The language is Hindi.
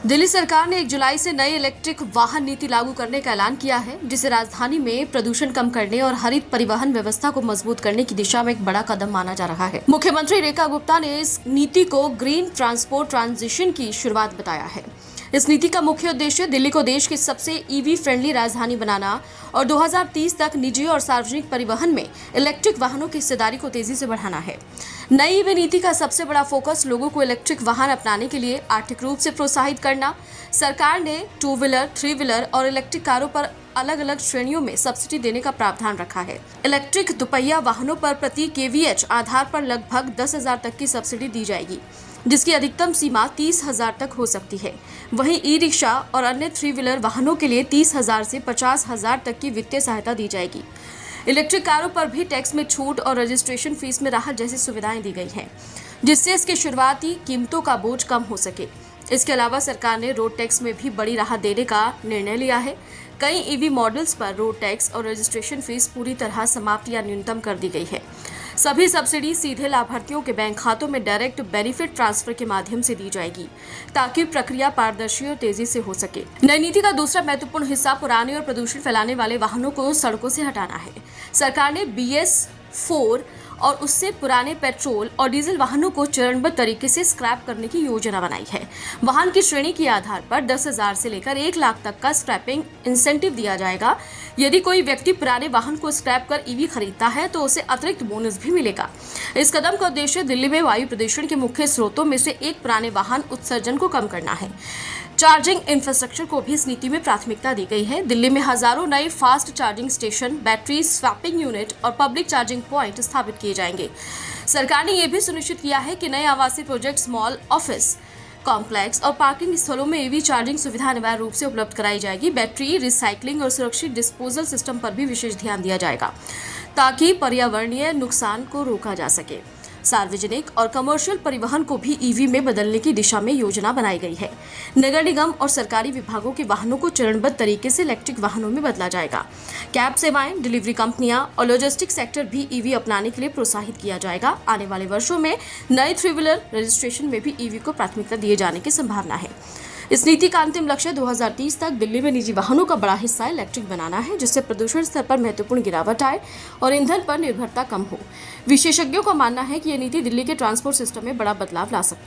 दिल्ली सरकार ने 1 जुलाई से नई इलेक्ट्रिक वाहन नीति लागू करने का ऐलान किया है, जिसे राजधानी में प्रदूषण कम करने और हरित परिवहन व्यवस्था को मजबूत करने की दिशा में एक बड़ा कदम माना जा रहा है। मुख्यमंत्री रेखा गुप्ता ने इस नीति को ग्रीन ट्रांसपोर्ट ट्रांजिशन की शुरुआत बताया है। इस नीति का मुख्य उद्देश्य दिल्ली को देश की सबसे ईवी फ्रेंडली राजधानी बनाना और 2030 तक निजी और सार्वजनिक परिवहन में इलेक्ट्रिक वाहनों की हिस्सेदारी को तेजी से बढ़ाना है। नई ईवी नीति का सबसे बड़ा फोकस लोगों को इलेक्ट्रिक वाहन अपनाने के लिए आर्थिक रूप से प्रोत्साहित करना। सरकार ने 2 व्हीलर, 3 व्हीलर और इलेक्ट्रिक कारों पर अलग अलग श्रेणियों में सब्सिडी देने का प्रावधान रखा है। इलेक्ट्रिक दुपहिया वाहनों पर प्रति kVh आधार पर लगभग 10,000 तक की सब्सिडी दी जाएगी, जिसकी अधिकतम सीमा 30,000 तक हो सकती है। वहीं ई रिक्शा और अन्य 3 व्हीलर वाहनों के लिए 30,000 से 50,000 तक की वित्तीय सहायता दी जाएगी। इलेक्ट्रिक कारों पर भी टैक्स में छूट और रजिस्ट्रेशन फीस में राहत जैसी सुविधाएं दी गई हैं, जिससे इसके शुरुआती कीमतों का बोझ कम हो सके। इसके अलावा सरकार ने रोड टैक्स में भी बड़ी राहत देने का निर्णय लिया है। कई ईवी मॉडल्स पर रोड टैक्स और रजिस्ट्रेशन फीस पूरी तरह समाप्त या न्यूनतम कर दी गई है। सभी सब्सिडी सीधे लाभार्थियों के बैंक खातों में डायरेक्ट बेनिफिट ट्रांसफर के माध्यम से दी जाएगी, ताकि प्रक्रिया पारदर्शी और तेजी से हो सके। नई नीति का दूसरा महत्वपूर्ण हिस्सा पुराने और प्रदूषण फैलाने वाले वाहनों को सड़कों से हटाना है। सरकार ने BS4 और उससे पुराने पेट्रोल और डीजल वाहनों को चरणबद्ध तरीके से स्क्रैप करने की योजना बनाई है। वाहन की श्रेणी के आधार पर 10,000 से लेकर 1 लाख तक का स्क्रैपिंग इंसेंटिव दिया जाएगा। यदि कोई व्यक्ति पुराने वाहन को स्क्रैप कर ईवी खरीदता है तो उसे अतिरिक्त बोनस भी मिलेगा। इस कदम का उद्देश्य दिल्ली में वायु प्रदूषण के मुख्य स्रोतों में से एक पुराने वाहन उत्सर्जन को कम करना है। चार्जिंग इंफ्रास्ट्रक्चर को भी इस नीति में प्राथमिकता दी गई है। दिल्ली में हजारों नए fast charging station, battery swapping unit और पब्लिक चार्जिंग पॉइंट स्थापित किए जाएंगे। सरकार ने यह भी सुनिश्चित किया है कि नए आवासीय प्रोजेक्ट, मॉल, ऑफिस कॉम्प्लेक्स और पार्किंग स्थलों में ईवी चार्जिंग सुविधा अनिवार्य रूप से उपलब्ध कराई जाएगी। बैटरी रिसाइकलिंग और सुरक्षित डिस्पोजल सिस्टम पर भी विशेष ध्यान दिया जाएगा, ताकि पर्यावरणीय नुकसान को रोका जा सके। सार्वजनिक और कमर्शियल परिवहन को भी ईवी में बदलने की दिशा में योजना बनाई गई है। नगर निगम और सरकारी विभागों के वाहनों को चरणबद्ध तरीके से इलेक्ट्रिक वाहनों में बदला जाएगा। कैब सेवाएं, डिलीवरी कंपनियां और लॉजिस्टिक सेक्टर भी ईवी अपनाने के लिए प्रोत्साहित किया जाएगा। आने वाले वर्षों में नए 3 व्हीलर रजिस्ट्रेशन में भी ईवी को प्राथमिकता दिए जाने की संभावना है। इस नीति का अंतिम लक्ष्य 2030 तक दिल्ली में निजी वाहनों का बड़ा हिस्सा इलेक्ट्रिक बनाना है, जिससे प्रदूषण स्तर पर महत्वपूर्ण गिरावट आए और ईंधन पर निर्भरता कम हो। विशेषज्ञों का मानना है कि यह नीति दिल्ली के ट्रांसपोर्ट सिस्टम में बड़ा बदलाव ला सकती है।